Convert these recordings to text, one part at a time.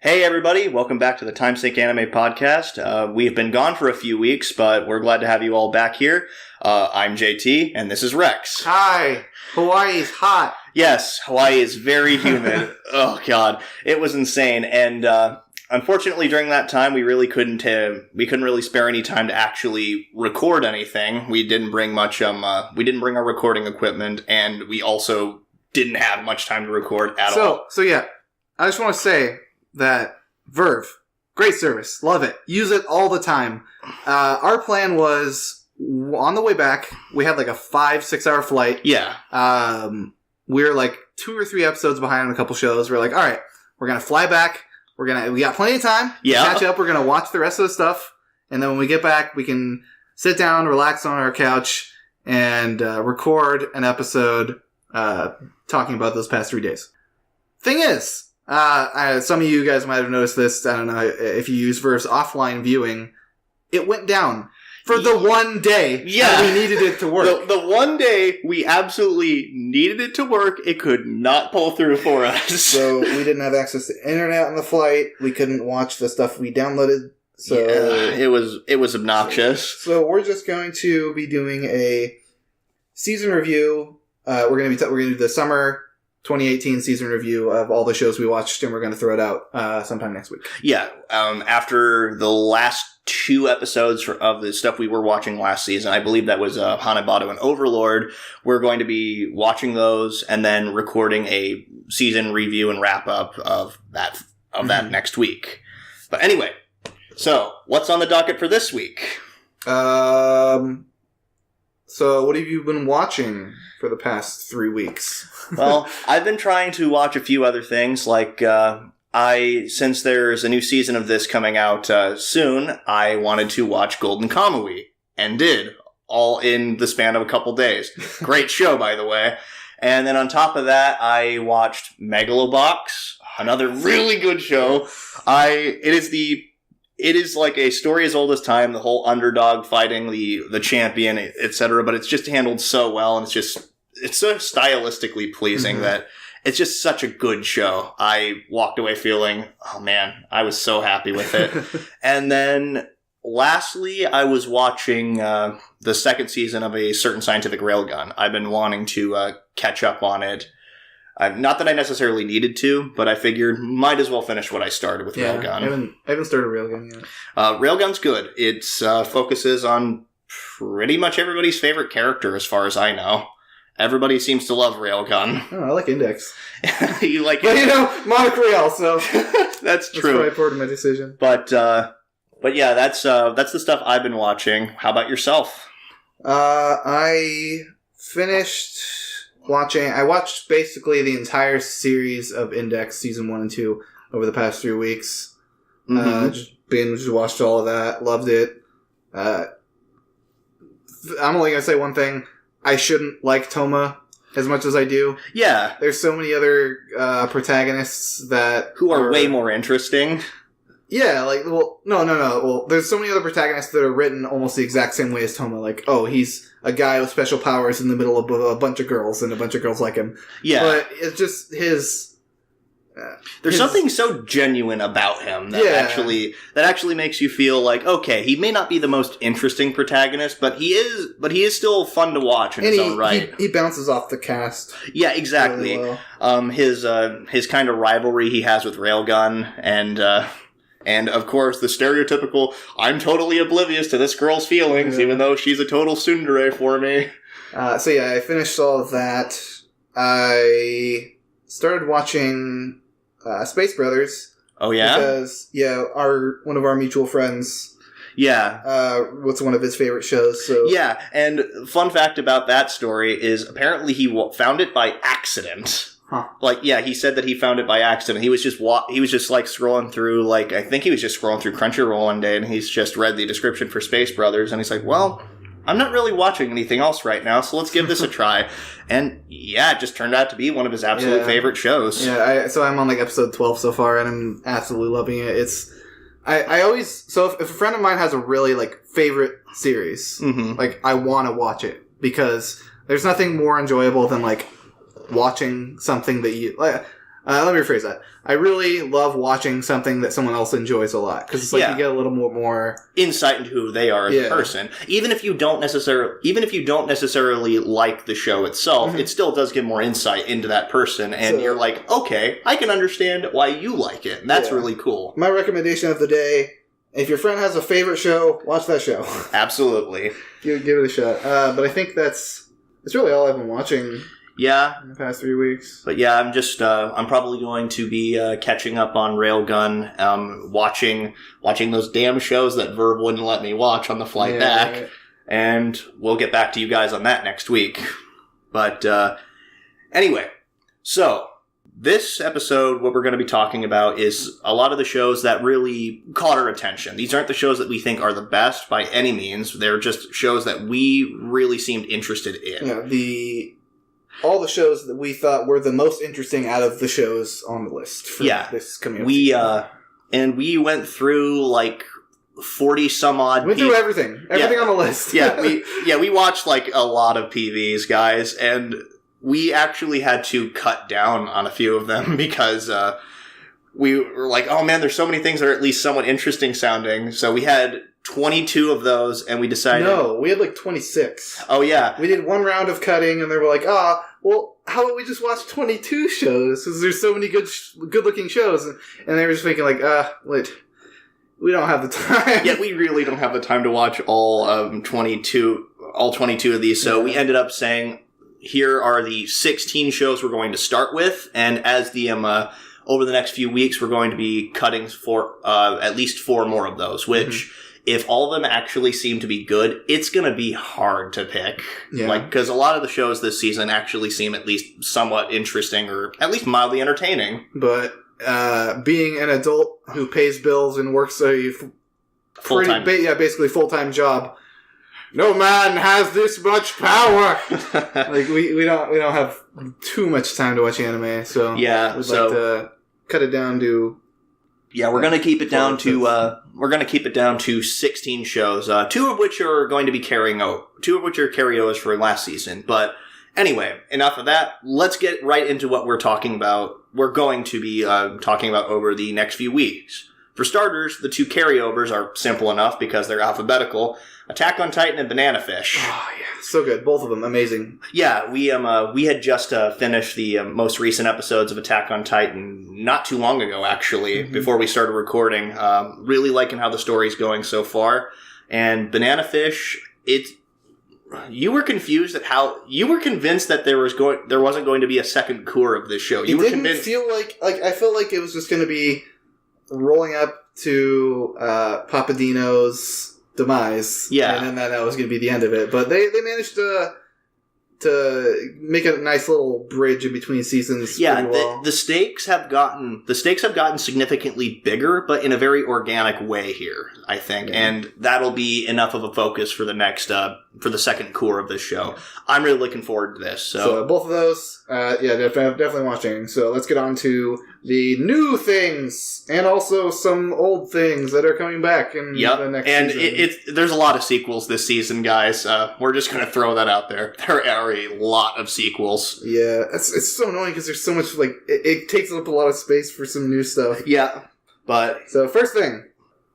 Hey everybody, welcome back to the Timesink Anime Podcast. We've been gone for a few weeks, but we're glad to have you all back here. I'm JT, and this is Rex. Hi! Hawaii's hot! Yes, Hawaii is very humid. Oh god, it was insane, and unfortunately during that time we couldn't really spare any time to actually record anything. We didn't bring much, we didn't bring our recording equipment, and we also didn't have much time to record at all. So yeah, I just want to say that Verve, great service, love it, use it all the time. Our plan was on the way back, we had like a 5-6 hour flight. Yeah. We were like 2 or 3 episodes behind on a couple shows. We're like, all right, we're gonna fly back. We got plenty of time to catch up. We're gonna watch the rest of the stuff, and then when we get back, we can sit down, relax on our couch, and record an episode talking about those past 3 days. Thing is, some of you guys might have noticed this. I don't know if you use Verve's offline viewing. It went down for the one day that we needed it to work. The one day we absolutely needed it to work, it could not pull through for us. So we didn't have access to internet on the flight. We couldn't watch the stuff we downloaded. So it was obnoxious. So we're just going to be doing a season review. We're going to do the summer 2018 season review of all the shows we watched, and we're going to throw it out sometime next week. Yeah, after the last 2 episodes of the stuff we were watching last season, I believe that was Hanebado and Overlord, we're going to be watching those and then recording a season review and wrap-up of that next week. But anyway, so what's on the docket for this week? So what have you been watching for the past 3 weeks? Well, I've been trying to watch a few other things, like, since there's a new season of this coming out soon, I wanted to watch Golden Kamuy, and did, all in the span of a couple days. Great show, by the way. And then on top of that, I watched Megalobox, another really good show. It is like a story as old as time, the whole underdog fighting the champion, etc., but it's just handled so well, and it's so stylistically pleasing that it's just such a good show. I walked away feeling, oh man, I was so happy with it. And then lastly, I was watching the second season of A Certain Scientific Railgun. I've been wanting to catch up on it. Not that I necessarily needed to, but I figured might as well finish what I started with Railgun. I haven't started Railgun yet. Railgun's good. It focuses on pretty much everybody's favorite character, as far as I know. Everybody seems to love Railgun. Oh, I like Index. You like it? But Monarch Real, so that's true. That's probably part of my decision. But yeah, that's the stuff I've been watching. How about yourself? I finished watching. I watched basically the entire series of Index season 1 and 2 over the past 3 weeks. Just binge watched all of that. Loved it. I'm only gonna say one thing. I shouldn't like Toma as much as I do. Yeah. There's so many other protagonists who are way more interesting. Yeah, no. Well, there's so many other protagonists that are written almost the exact same way as Toma. Like, oh, he's a guy with special powers in the middle of a bunch of girls, and a bunch of girls like him. Yeah. But it's just his... There's something so genuine about him that actually makes you feel like, okay, he may not be the most interesting protagonist, but he is still fun to watch in his own right. He bounces off the cast. Yeah, exactly. Really well. His kind of rivalry he has with Railgun, and of course the stereotypical, I'm totally oblivious to this girl's feelings, even though she's a total tsundere for me. So yeah, I finished all of that. I started watching Space Brothers. Oh yeah? Because, one of our mutual friends... Yeah. What's one of his favorite shows, so... Yeah, and fun fact about that story is apparently he found it by accident. Huh. He said that he found it by accident. He was just scrolling through, I think he was just scrolling through Crunchyroll one day, and he's just read the description for Space Brothers, and he's like, well, I'm not really watching anything else right now, so let's give this a try. And yeah, it just turned out to be one of his absolute favorite shows. Yeah, so I'm on episode 12 so far, and I'm absolutely loving it. It's... I always... So if a friend of mine has a really, favorite series, I want to watch it, because there's nothing more enjoyable than, watching something that you... Let me rephrase that. I really love watching something that someone else enjoys a lot because it's like you get a little more insight into who they are as a person. Even if you don't necessarily like the show itself, it still does give more insight into that person, and you're like, okay, I can understand why you like it. And that's really cool. My recommendation of the day: if your friend has a favorite show, watch that show. Absolutely, give it a shot. But I think that's really all I've been watching. Yeah. In the past 3 weeks. But yeah, I'm probably going to be catching up on Railgun, watching those damn shows that Verve wouldn't let me watch on the flight back. Right. And we'll get back to you guys on that next week. But anyway, so this episode, what we're going to be talking about is a lot of the shows that really caught our attention. These aren't the shows that we think are the best by any means. They're just shows that we really seemed interested in. Yeah, all the shows that we thought were the most interesting out of the shows on the list for this community. We went through like 40 some odd. Went through everything on the list. we watched like a lot of PVs, guys, and we actually had to cut down on a few of them because we were like, oh man, there's so many things that are at least somewhat interesting sounding. So we had 22 of those, and we decided... No, we had like 26. Oh, yeah. We did one round of cutting, and they were like, well, how about we just watch 22 shows? Because there's so many good-looking shows. And they were just thinking like, wait, we don't have the time. Yeah, we really don't have the time to watch all 22 of these. So we ended up saying, here are the 16 shows we're going to start with, and as the... over the next few weeks, we're going to be cutting for at least 4 more of those, which... If all of them actually seem to be good, it's going to be hard to pick. Yeah. Because a lot of the shows this season actually seem at least somewhat interesting or at least mildly entertaining. But being an adult who pays bills and works a full-time, basically full-time job, no man has this much power. we don't have too much time to watch anime, so we'd like to cut it down to. Yeah, we're going to keep it down to 16 shows, 2 of which are going to be carryovers for last season. But anyway, enough of that. Let's get right into what we're talking about. We're going to be talking about over the next few weeks. For starters, the 2 carryovers are simple enough because they're alphabetical. Attack on Titan and Banana Fish. Oh, yeah. So good. Both of them. Amazing. Yeah, we had just finished the most recent episodes of Attack on Titan not too long ago, actually, before we started recording. Really liking how the story's going so far. And Banana Fish, you were confused at how... You were convinced that there wasn't going to be a second cour of this show. You were convinced... feel like... I felt like it was just going to be rolling up to Papadino's demise. Yeah. And then that was going to be the end of it. But they managed to make a nice little bridge in between seasons. Yeah, the stakes have gotten significantly bigger, but in a very organic way here, I think. Yeah. And that'll be enough of a focus for the next for the second cour of this show. I'm really looking forward to this. So both of those, definitely watching. So let's get on to the new things and also some old things that are coming back in the next season. And there's a lot of sequels this season, guys. We're just going to throw that out there. There are a lot of sequels. Yeah, it's so annoying because there's so much, it takes up a lot of space for some new stuff. Yeah, but... So first thing,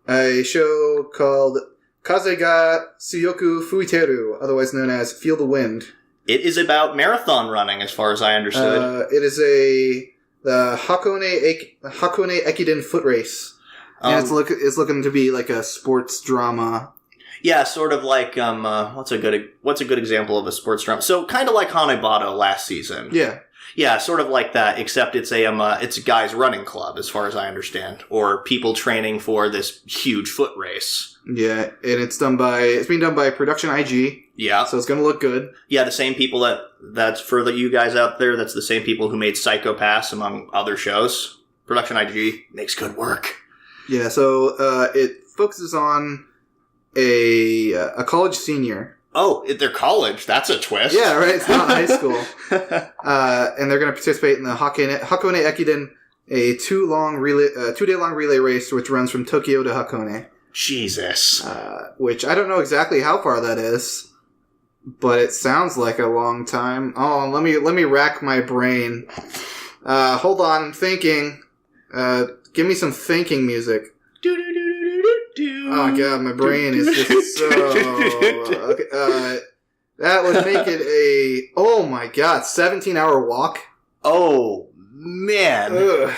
a show called Kaze ga Tsuyoku Fuiteru, otherwise known as Feel the Wind. It is about marathon running, as far as I understood. It is the Hakone Ekiden foot race. And it's looking to be like a sports drama. Yeah, sort of like what's a good example of a sports drama? So kind of like Hanebado last season. Yeah. Yeah, sort of like that, except it's a guys running club, as far as I understand, or people training for this huge foot race. Yeah, and it's being done by Production IG. Yeah, so it's going to look good. Yeah, the same people that's for you guys out there. That's the same people who made Psycho Pass, among other shows. Production IG makes good work. Yeah, so it focuses on a college senior. Oh, they're college. That's a twist. Yeah, right. It's not high school. And they're going to participate in the Hakone Ekiden, a 2-day long relay race, which runs from Tokyo to Hakone. Jesus. Which I don't know exactly how far that is, but it sounds like a long time. Oh, let me rack my brain. Hold on, I'm thinking. Give me some thinking music. Oh god, my brain is just so... Okay, that would make it a... Oh my god, 17-hour walk? Oh, man. Ugh.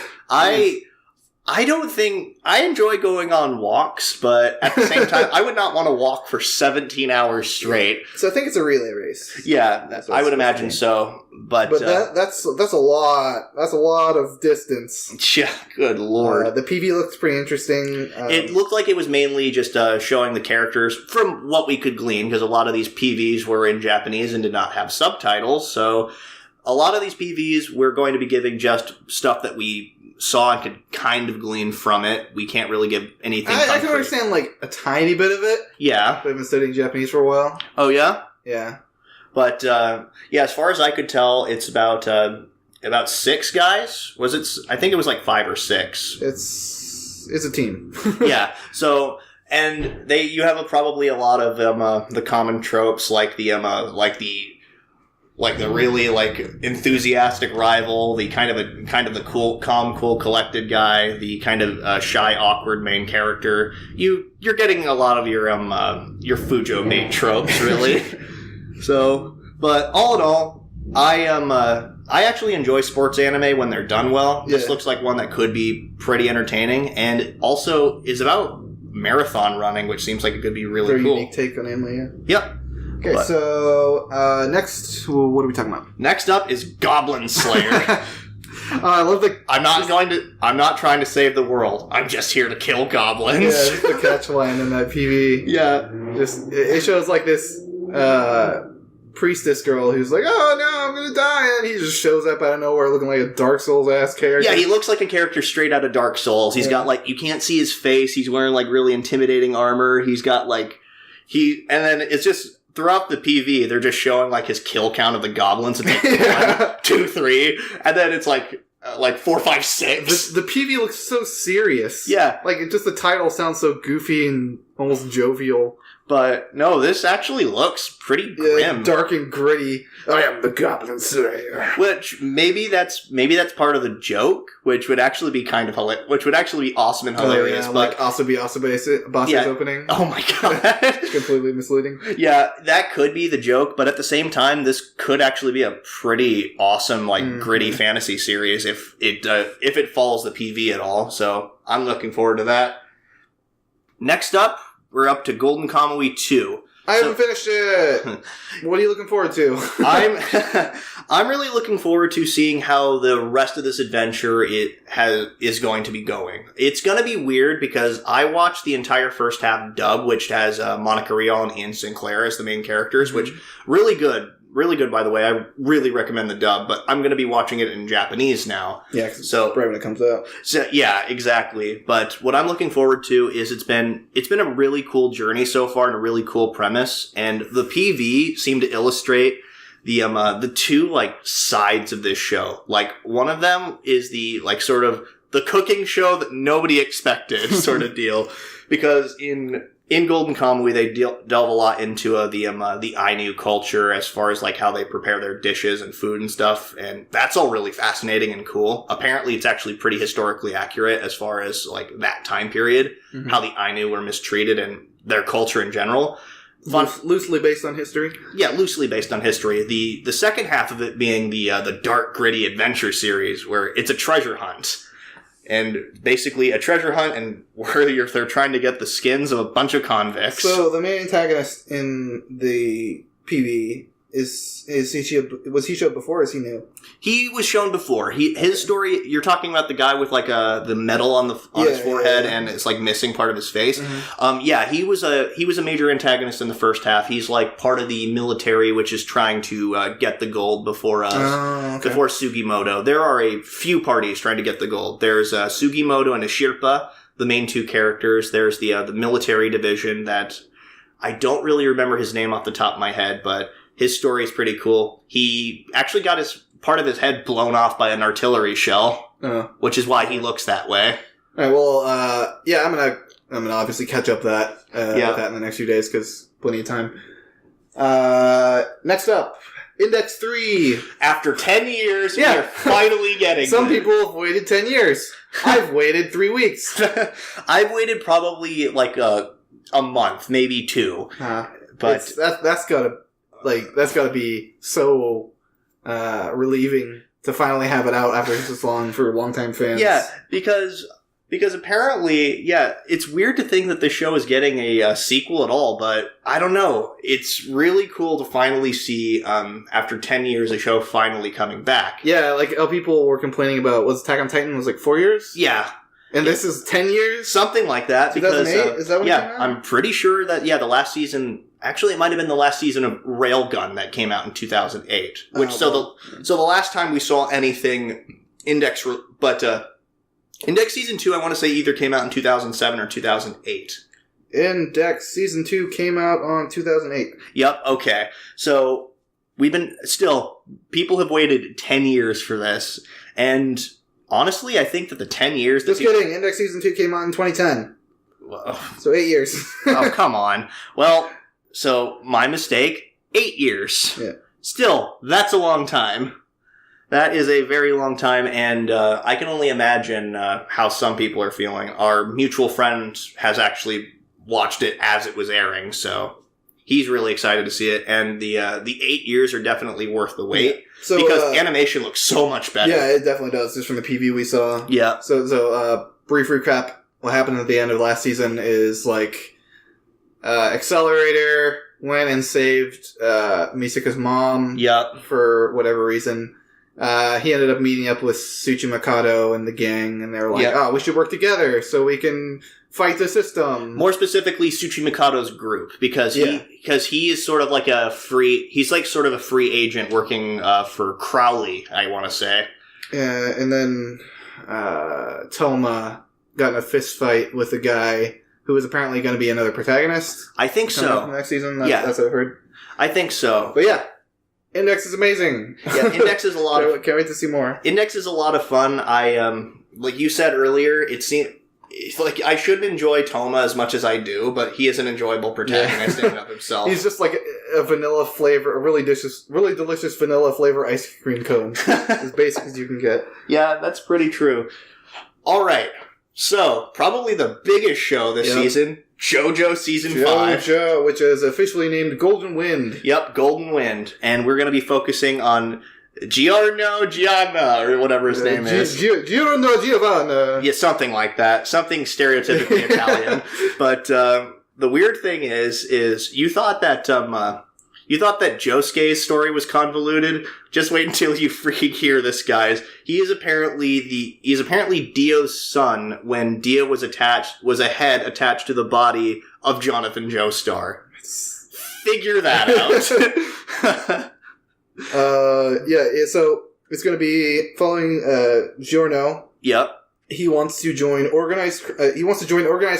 I don't think... I enjoy going on walks, but at the same time, I would not want to walk for 17 hours straight. So I think it's a relay race. Yeah, I would imagine so. But that's a lot. That's a lot of distance. Yeah, good lord. The PV looks pretty interesting. It looked like it was mainly just showing the characters from what we could glean, because a lot of these PVs were in Japanese and did not have subtitles. So a lot of these PVs we're going to be giving just stuff that we saw and could kind of glean from it. We can't really give anything concrete. I can understand like a tiny bit of it. Yeah. I've been studying Japanese for a while. Oh, yeah? Yeah. But, yeah, as far as I could tell, it's about 6 guys. Was it? I think it was like 5 or 6. It's a team. Yeah. So, and you have probably a lot of the common tropes, like the really enthusiastic rival, the kind of the cool, calm, cool, collected guy, the kind of shy, awkward main character. You're getting a lot of your Fujo mate tropes, really. So, but all in all, I actually enjoy sports anime when they're done well. Yeah. This looks like one that could be pretty entertaining, and also is about marathon running, which seems like it could be really cool. Unique take on anime. Yep. Okay, so next, what are we talking about? Next up is Goblin Slayer. I love the... I'm not trying to save the world. I'm just here to kill goblins. Yeah, just the catchline in that PV. Yeah. It shows like this priestess girl who's like, oh no, I'm gonna die, and he just shows up out of nowhere looking like a Dark Souls-ass character. Yeah, he looks like a character straight out of Dark Souls. He's got like, you can't see his face, he's wearing like really intimidating armor, he's got like, and then it's just... Throughout the PV, they're just showing like his kill count of the goblins. It's like 1, 2, 3, and then it's like 4, 5, 6. The PV looks so serious. Yeah, like just the title sounds so goofy and almost jovial. But no, this actually looks pretty grim, dark and gritty. I am the Goblin Slayer. Which maybe that's part of the joke, which would actually be kind of which would actually be awesome and hilarious. Oh, yeah, but like Asabi's opening. Oh my god, completely misleading. Yeah, that could be the joke, but at the same time, this could actually be a pretty awesome, gritty fantasy series if it follows the PV at all. So I'm looking forward to that. Next up, we're up to Golden Kamuy 2. I haven't finished it. What are you looking forward to? I'm really looking forward to seeing how the rest of this adventure is going to be going. It's going to be weird because I watched the entire first half dub, which has Monica Rial and Ian Sinclair as the main characters, which really good. Really good, by the way. I really recommend the dub, but I'm going to be watching it in Japanese now. Yeah, so right when it comes out. So, yeah, exactly. But what I'm looking forward to is it's been a really cool journey so far and a really cool premise. And the PV seemed to illustrate the two sides of this show. Like one of them is the sort of the cooking show that nobody expected sort of deal, because in Golden Kamuy, they delve a lot into the Ainu culture as far as how they prepare their dishes and food and stuff, and that's all really fascinating and cool. Apparently, it's actually pretty historically accurate as far as that time period, how the Ainu were mistreated and their culture in general. Loosely based on history. Yeah, loosely based on history. The second half of it being the dark, gritty adventure series, where it's a treasure hunt. And basically a treasure hunt, and where they're trying to get the skins of a bunch of convicts. So the main antagonist in the PV was he showed before or is he new? He was shown before. His story, you're talking about the guy with the metal on his forehead and it's missing part of his face. He was a major antagonist in the first half. He's part of the military, which is trying to get the gold before Sugimoto. There are a few parties trying to get the gold. There's Sugimoto and Ashirpa, the main two characters. There's the military division that I don't really remember his name off the top of my head, but his story is pretty cool. He actually got part of his head blown off by an artillery shell, which is why he looks that way. All right. Well, I'm gonna obviously catch up with that in the next few days because plenty of time. Next up Index 3. After 10 years, we are finally getting Some people have waited 10 years. I've waited 3 weeks. I've waited probably like a month, maybe 2. But that's gotta be so relieving to finally have it out after this long for longtime fans. Yeah, because apparently, it's weird to think that the show is getting a sequel at all, but I don't know. It's really cool to finally see, after 10 years, a show finally coming back. Yeah, like how people were complaining about, was Attack on Titan was like 4 years? Yeah. And this is 10 years? Something like that. 2008? Is that when it came out? I'm pretty sure that, the last season... Actually, it might have been the last season of Railgun that came out in 2008. So the last time we saw anything Index Season 2, I want to say either came out in 2007 or 2008. Index Season 2 came out on 2008. Yep, okay. So, people have waited 10 years for this, and honestly, I think that the 10 years... Just kidding, Index Season 2 came out in 2010. Whoa. So 8 years. Oh, come on. Well, so, my mistake, 8 years. Yeah. Still, that's a long time. That is a very long time, and I can only imagine how some people are feeling. Our mutual friend has actually watched it as it was airing, so he's really excited to see it. And the 8 years are definitely worth the wait, because animation looks so much better. Yeah, it definitely does, just from the preview we saw. Yeah. So brief recap. What happened at the end of last season is, like, Accelerator went and saved Misaka's mom for whatever reason. He ended up meeting up with Tsuchimikado and the gang, and they were like, we should work together so we can fight the system. More specifically, Tsuchimikado's group, because he is sort of like he's like sort of a free agent working for Crowley, I want to say. Yeah, and then Toma got in a fist fight with a guy who is apparently going to be another protagonist. I think so. Next season, that's what I've heard. I think so. But yeah. Index is amazing. Yeah, Index is a lot of... Can't wait to see more. Index is a lot of fun. Like you said earlier, it's like I shouldn't enjoy Toma as much as I do, but he is an enjoyable protagonist in and of himself. He's just like a vanilla flavor, a really delicious vanilla flavor ice cream cone. As basic as you can get. Yeah, that's pretty true. All right. So, probably the biggest show this season, Jojo Season 5. Jojo, which is officially named Golden Wind. Yep, Golden Wind. And we're going to be focusing on Giorno Gianna, or whatever his name is. Giorno Giovanna. Yeah, something like that. Something stereotypically Italian. But the weird thing is you thought that Josuke's story was convoluted. Just wait until you freaking hear this, guys. He's apparently Dio's son when Dio was a head attached to the body of Jonathan Joestar. Figure that out. So it's going to be following Giorno. Yep. He wants to join organized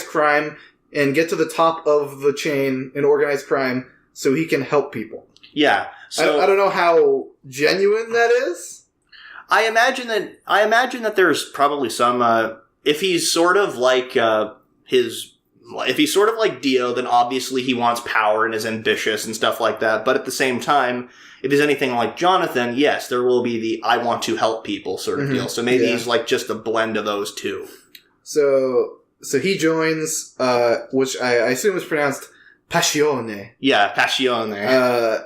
crime and get to the top of the chain in organized crime so he can help people. Yeah. So I don't know how genuine that is. I imagine that there's probably some if he's sort of like Dio, then obviously he wants power and is ambitious and stuff like that. But at the same time, if he's anything like Jonathan, yes, there will be the I want to help people sort of deal. So maybe he's like just a blend of those two. So he joins, which I assume is pronounced Passione. Yeah, Passione.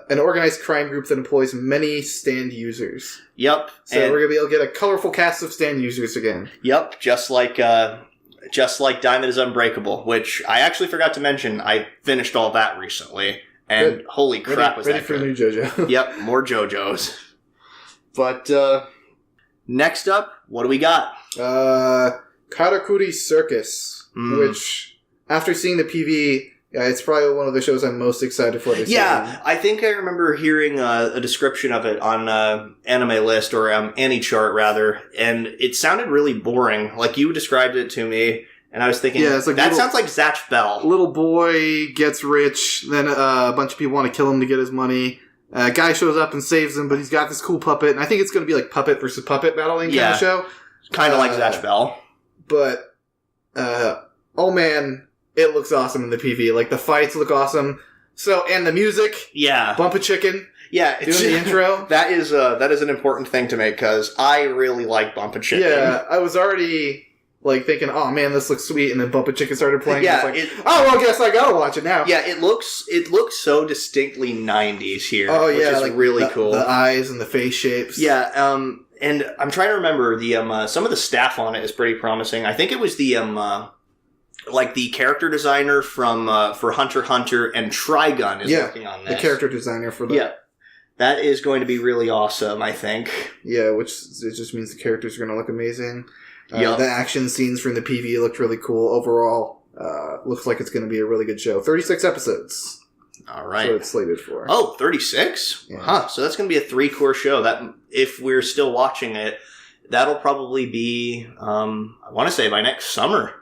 An organized crime group that employs many stand users. Yep. So we're going to be able to get a colorful cast of stand users again. Yep, just like Diamond is Unbreakable, which I actually forgot to mention. I finished all that recently, and holy crap was that good. Ready for new JoJo. Yep, more JoJos. But next up, what do we got? Karakuri Circus, which, after seeing the PV... Yeah, it's probably one of the shows I'm most excited for this season. I think I remember hearing a description of it on Anime List, or AniChart, rather, and it sounded really boring. Like, you described it to me, and I was thinking, it's like sounds like Zatch Bell. Little boy gets rich, then a bunch of people want to kill him to get his money. A guy shows up and saves him, but he's got this cool puppet, and I think it's going to be like puppet versus puppet battling kind of show. Kind of like Zatch Bell. But, oh man... It looks awesome in the PV. Like, the fights look awesome. So, and the music. Yeah. Bump a Chicken. Yeah, doing the intro. That is an important thing to make because I really like Bumpa Chicken. Yeah, I was already like thinking, oh man, this looks sweet, and then Bumpa Chicken started playing. Yeah, and it's like, oh well, I guess I gotta watch it now. Yeah, it looks so distinctly 90s here. Oh which yeah, is like really cool. The eyes and the face shapes. Yeah, and I'm trying to remember some of the staff on it is pretty promising. I think it was the like the character designer from for Hunter x Hunter and Trigun is working on this. The character designer for that. Yeah. That is going to be really awesome, I think. Yeah, which it just means the characters are going to look amazing. Yep. The action scenes from the PV looked really cool. Overall, looks like it's going to be a really good show. 36 episodes. All right. So it's slated for. Oh, 36? Yeah. Huh. So that's going to be a 3-course show. That if we're still watching it, that'll probably be, I want to say by next summer.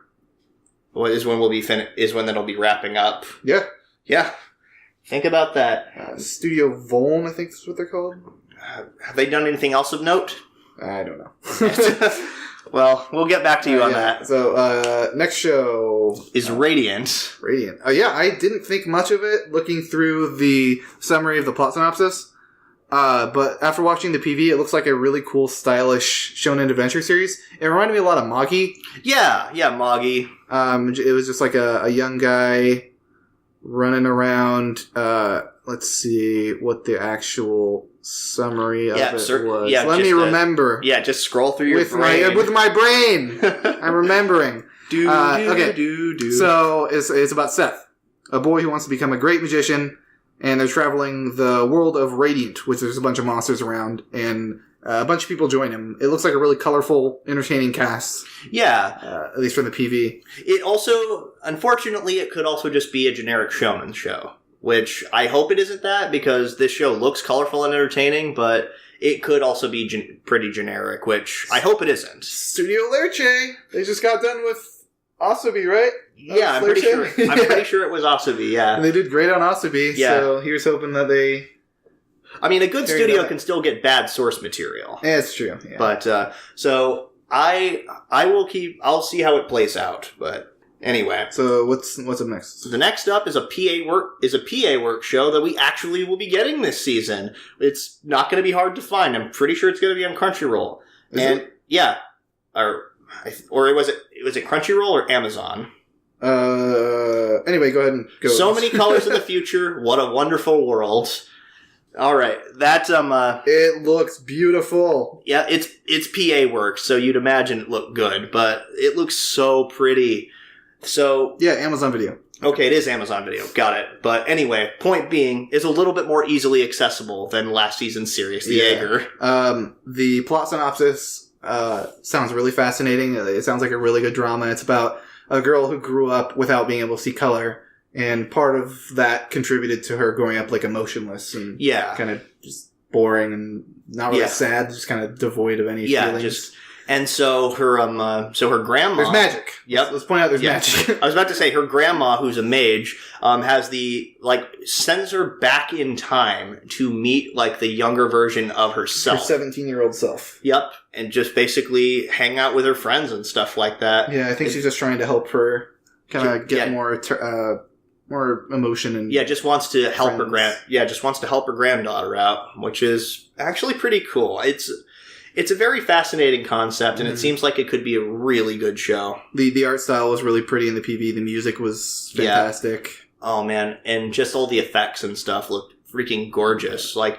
Is when we'll be is when that'll be wrapping up. Yeah. Yeah. Think about that. Studio Volm, I think that's what they're called. Have they done anything else of note? I don't know. Well, we'll get back to you on that. So, next show is Radiant. Radiant. Oh, yeah, I didn't think much of it looking through the summary of the plot synopsis. But after watching the PV, it looks like a really cool, stylish shonen adventure series. It reminded me a lot of Magi. Yeah, Magi. It was just like a young guy running around. Let's see what the actual summary of it was. Yeah, Let me remember. Just scroll through your brain. With my brain. I'm remembering. So it's about Seth, a boy who wants to become a great magician, and they're traveling the world of Radiant, which there's a bunch of monsters around, and a bunch of people join him. It looks like a really colorful, entertaining cast. Yeah. At least from the PV. It also, unfortunately, it could also just be a generic shonen show, which I hope it isn't that, because this show looks colorful and entertaining, but it could also be pretty generic, which I hope it isn't. Studio Lerche. They just got done with Asobi, right? Yeah, I'm pretty sure it was Asobi, yeah. And they did great on Asobi, so here's hoping that they... I mean, a good studio can still get bad source material. Yeah, it's true. Yeah. But, so, I'll see how it plays out, but anyway. So, what's up next? The next up is a PA work show that we actually will be getting this season. It's not going to be hard to find. I'm pretty sure it's going to be on Crunchyroll. Yeah. Or was it Crunchyroll or Amazon? Anyway, go ahead and go. So many colors in the future. What a wonderful world. All right, that's it looks beautiful. Yeah, it's PA work, so you'd imagine it looked good, but it looks so pretty. So yeah, Amazon Video. Okay, it is Amazon Video. Got it. But anyway, point being, it's a little bit more easily accessible than last season's series, The Jaeger. The plot synopsis sounds really fascinating. It sounds like a really good drama. It's about a girl who grew up without being able to see color. And part of that contributed to her growing up like emotionless and kind of just boring and not really sad, just kind of devoid of any feelings. And so her grandma. There's magic. Yep. Let's point out there's magic. I was about to say her grandma, who's a mage, sends her back in time to meet like the younger version of herself. Her 17-year-old self. Yep. And just basically hang out with her friends and stuff like that. Yeah, I think she's just trying to help her kind of get more emotion and just wants to help her granddaughter out, which is actually pretty cool. It's a very fascinating concept, and it seems like it could be a really good show. The art style was really pretty in the PV. The music was fantastic. Oh man, and just all the effects and stuff looked freaking gorgeous. Like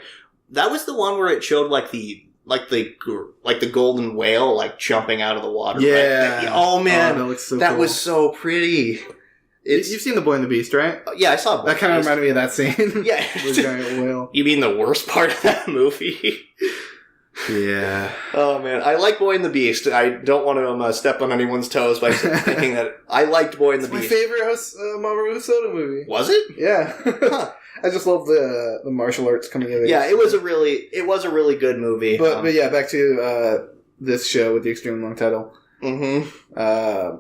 that was the one where it showed like the golden whale like jumping out of the water. Yeah. Right? Oh man, that looks so that cool. was so pretty. You've seen The Boy and the Beast, right? Yeah, I saw Boy that. Kind of reminded me of that scene. Yeah. With the giant whale. You mean the worst part of that movie? Yeah. Oh man, I like Boy and the Beast. I don't want to step on anyone's toes by thinking that I liked Boy and the Beast. My favorite Mamoru Hosoda movie. Was it? Yeah. Huh. I just love the martial arts coming of it. Yeah, it was a really good movie. But yeah, back to this show with the extremely long title. Mm-hmm.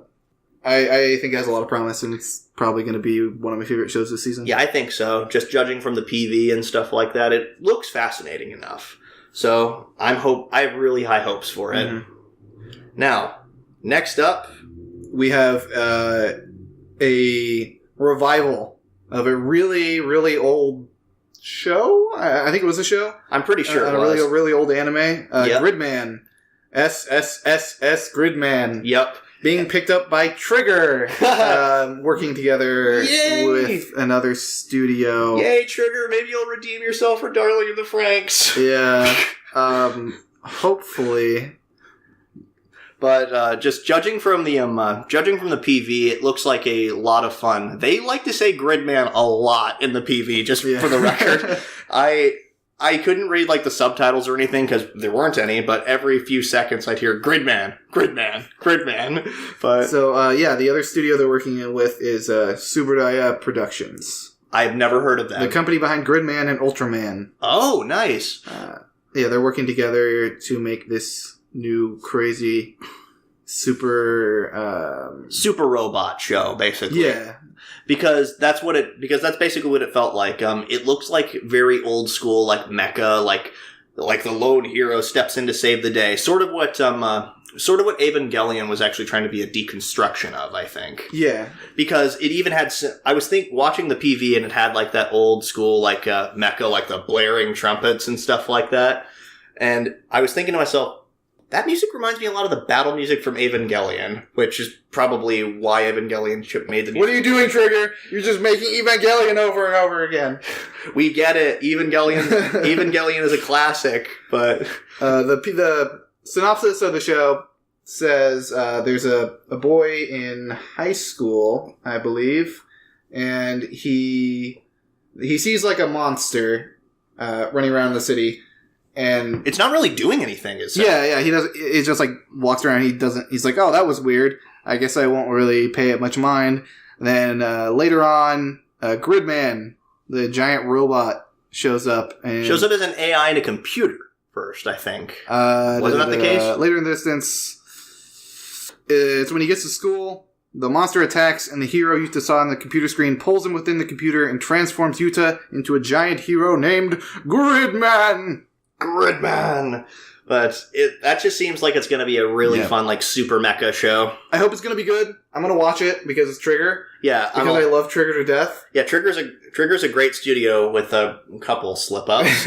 I think it has a lot of promise, and it's probably going to be one of my favorite shows this season. Yeah, I think so. Just judging from the PV and stuff like that, it looks fascinating enough. So I have really high hopes for it. Mm-hmm. Now, next up, we have a revival of a really, really old show. I think it was a show. I'm pretty sure it was. was. A really old anime. Yep. Gridman. SSSS.Gridman. Yep. Being picked up by Trigger. Working together Yay! with another studio. Yay, Trigger. Maybe you'll redeem yourself for Darling in the Franxx. Yeah. Hopefully. But just judging from the PV, it looks like a lot of fun. They like to say Gridman a lot in the PV, just for the record. I couldn't read like the subtitles or anything because there weren't any, but every few seconds I'd hear Gridman, Gridman, Gridman. But so the other studio they're working with is Suburbia Productions. I've never heard of them. The company behind Gridman and Ultraman. Oh, nice. They're working together to make this new crazy super robot show, basically. Yeah. Because that's basically what it felt like. It looks like very old school, like mecha, like the lone hero steps in to save the day. Sort of what Evangelion was actually trying to be a deconstruction of, I think. Yeah. Because it even had, I was watching the PV and it had like that old school, like mecha, like the blaring trumpets and stuff like that. And I was thinking to myself, that music reminds me a lot of the battle music from Evangelion, which is probably why Evangelion made the music. What are you doing, Trigger? You're just making Evangelion over and over again. We get it. Evangelion is a classic, but the synopsis of the show says there's a boy in high school, I believe, and he sees like a monster running around the city. And it's not really doing anything, is it? Yeah, he does. It just like walks around. He's like, oh, that was weird. I guess I won't really pay it much mind. Then later on, Gridman, the giant robot, shows up as an AI and a computer first, I think. Wasn't that the case? Later in the distance, it's when he gets to school. The monster attacks, and the hero Yuta saw on the computer screen pulls him within the computer and transforms Yuta into a giant hero named Gridman. But that just seems like it's going to be a really fun, like, super mecha show. I hope it's going to be good. I'm going to watch it because it's Trigger. Yeah. Because I love Trigger to death. Yeah, Trigger's a great studio with a couple slip-ups.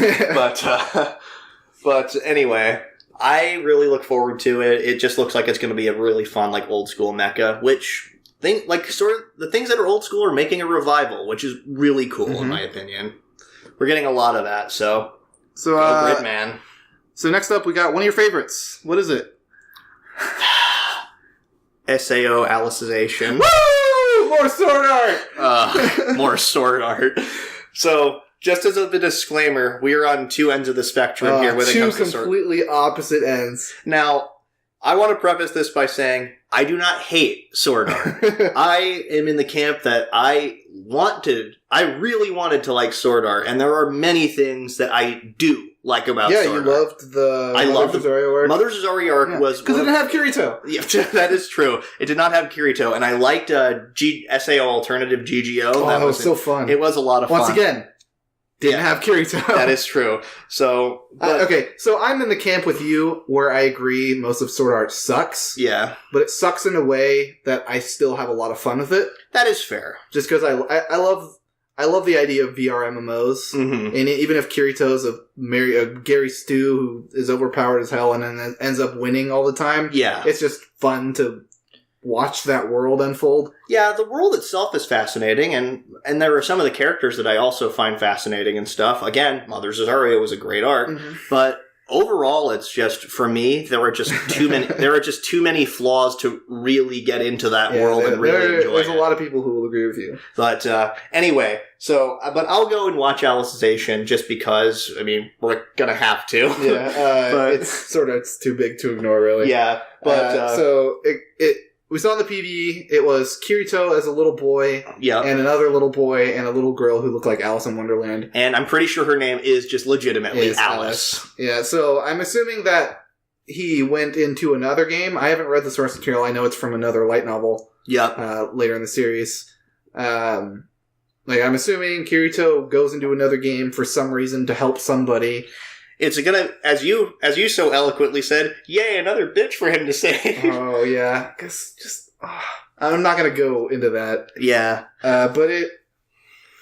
But anyway, I really look forward to it. It just looks like it's going to be a really fun, like, old-school mecha, which... the things that are old school are making a revival, which is really cool, in my opinion. We're getting a lot of that, so go Gridman. So next up, we got one of your favorites. What is it? SAO Alicization. Woo! More sword art! More sword art. So, just as a disclaimer, we are on two ends of the spectrum here when it comes to sword. Two completely opposite ends. Now, I want to preface this by saying, I do not hate sword art. I am in the camp that I really wanted to like sword art, and there are many things that I do like about sword art. Yeah, you loved the Mother Zazori arc. Mother Zazori arc was... Because it didn't have Kirito. Yeah, that is true. It did not have Kirito, and I liked SAO Alternative GGO. Oh, that was so fun. It was a lot of fun. Once again, didn't have Kirito. That is true. So, okay, so I'm in the camp with you where I agree most of sword art sucks. Yeah. But it sucks in a way that I still have a lot of fun with it. That is fair. Just because I love the idea of VR MMOs. Mm-hmm. And even if Kirito's a Gary Stu who is overpowered as hell and then ends up winning all the time, it's just fun to watch that world unfold. Yeah, the world itself is fascinating, and there are some of the characters that I also find fascinating and stuff. Again, Mother Zazori was a great arc, but overall, it's just, for me, there are just too many flaws to really get into that world and really enjoy it. There's a lot of people who will agree with you. But anyway, but I'll go and watch Alicization just because, I mean, we're gonna have to. Yeah, but it's too big to ignore, really. Yeah, but so we saw in the PV, it was Kirito as a little boy, and another little boy, and a little girl who looked like Alice in Wonderland. And I'm pretty sure her name is just legitimately Alice. Yeah, so I'm assuming that he went into another game. I haven't read the source material. I know it's from another light novel. Later in the series. I'm assuming Kirito goes into another game for some reason to help somebody. It's gonna, as you so eloquently said, yay, another bitch for him to save. Oh, yeah. I'm not gonna go into that. Yeah. But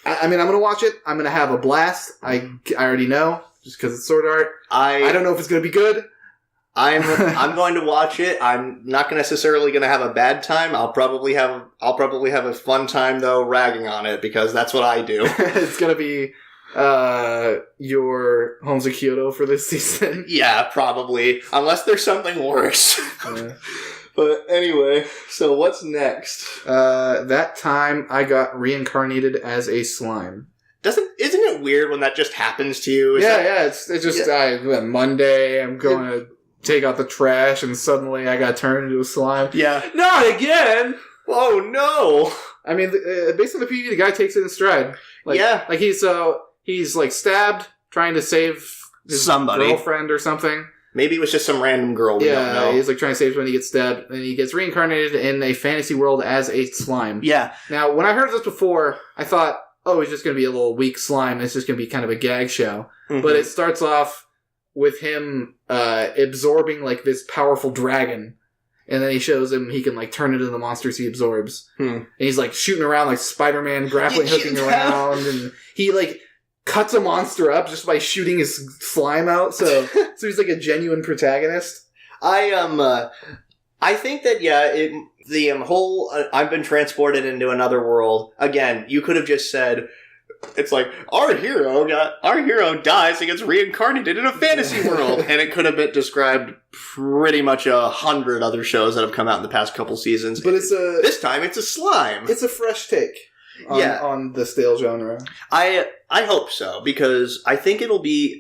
I mean, I'm going to watch it. I'm going to have a blast. I already know, just because it's sword art. I don't know if it's going to be good. I'm going to watch it. I'm not necessarily going to have a bad time. I'll probably have a fun time though, ragging on it because that's what I do. It's going to be your Homes of Kyoto for this season. Yeah, probably, unless there's something worse. But anyway, so what's next? That time I got reincarnated as a slime. Isn't it weird when that just happens to you? It's just Monday. I'm going to take out the trash, and suddenly I got turned into a slime. Yeah, not again. Oh no! I mean, based on the PV, the guy takes it in stride. Like he's like stabbed trying to save his girlfriend or something. Maybe it was just some random girl we don't know. He's like trying to save when he gets stabbed, and he gets reincarnated in a fantasy world as a slime. Yeah. Now, when I heard this before, I thought, oh, it's just going to be a little weak slime. It's just going to be kind of a gag show. Mm-hmm. But it starts off with him absorbing like this powerful dragon, and then he shows him he can like turn it into the monsters he absorbs. And he's like shooting around like Spider-Man, grappling hooking around, and he like cuts a monster up just by shooting his slime out. So he's like a genuine protagonist. I think that the whole I've been transported into another world. Again, you could have just said, it's like, our hero dies and gets reincarnated in a fantasy world. And it could have been described pretty much 100 other shows that have come out in the past couple seasons. But this time it's a slime. It's a fresh take on the stale genre. I hope so, because I think it'll be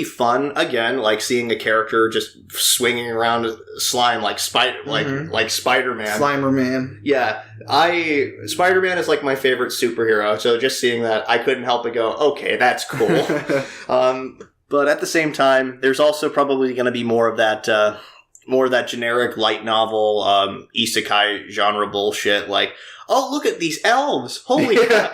fun again, like seeing a character just swinging around slime like Spider-Man. Slimer Man. Yeah. Spider-Man is like my favorite superhero, so just seeing that, I couldn't help but go, okay, that's cool. But at the same time, there's also probably going to be more of that generic light novel, isekai genre bullshit, like, oh, look at these elves! Holy cow!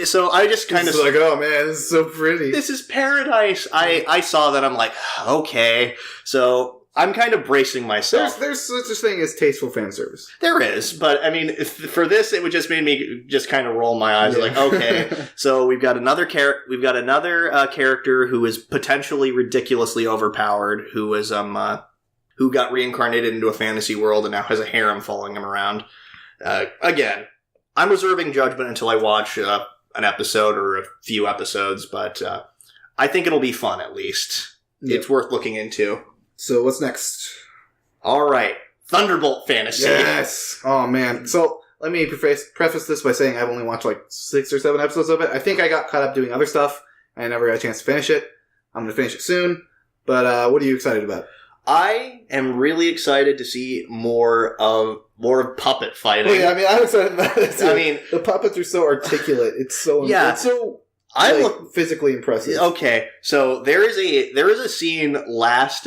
So I just kind of like, oh man, this is so pretty. This is paradise. I saw that. I'm like, okay. So I'm kind of bracing myself. There's such a thing as tasteful fan service. There is, but I mean, for this, it would just made me just kind of roll my eyes. Like, okay, so we've got another character who is potentially ridiculously overpowered, who got reincarnated into a fantasy world and now has a harem following him around. Again, I'm reserving judgment until I watch an episode or a few episodes, but I think it'll be fun at least. Yep. It's worth looking into. So what's next? All right, Thunderbolt Fantasy. Yes. Oh man. So let me preface this by saying I've only watched like 6 or 7 episodes of it. I think I got caught up doing other stuff. I never got a chance to finish it. I'm going to finish it soon. But what are you excited about? I am really excited to see more of puppet fighting. Well, yeah, I mean, I'm excited about it too. I mean, the puppets are so articulate. It's so it's so physically impressive. Okay, so there is a scene last